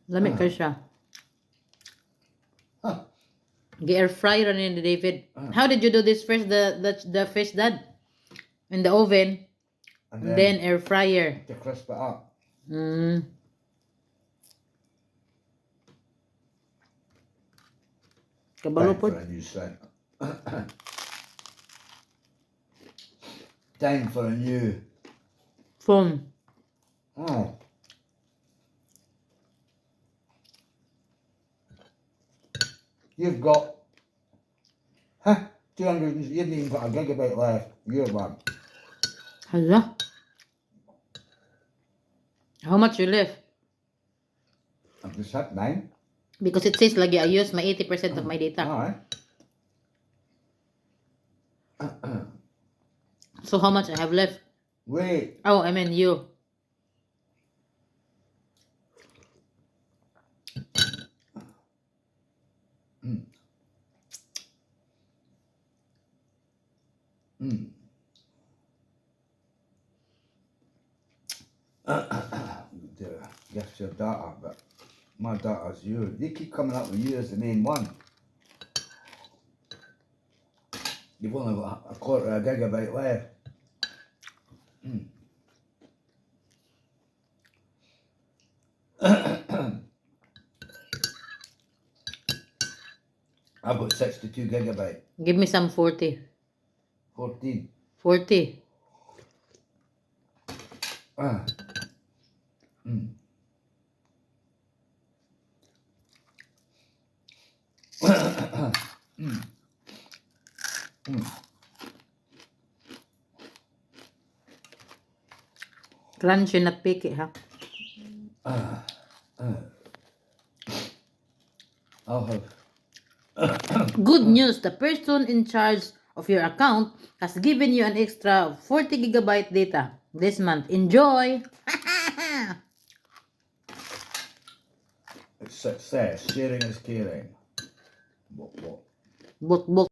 Lamig ka siya. Gi-air fryer ni David. How did you do this first? The fish, Dad? In the oven. And then air fryer. To crisp it up. Kabalo Time po. for a new scent. Time for a new. Phone. Oh. You've got 200. You haven't even got a gigabyte left. You're one. Hala. How much you left? I've just had 9. Because it says lagi I use my 80% of my data. Alright. So how much I have left? Wait. Oh, I mean you. Guess your data, but my data's you. They keep coming up with you as the main one. You've only got a quarter of a gigabyte left. I've got 62 gigabyte. Give me some 40. 14. 40. Crunchy, not picky, ha? I'll have. Good news, the person in charge of your account has given you an extra 40 gigabyte data this month. Enjoy! It's success. Sharing is caring. What? Bot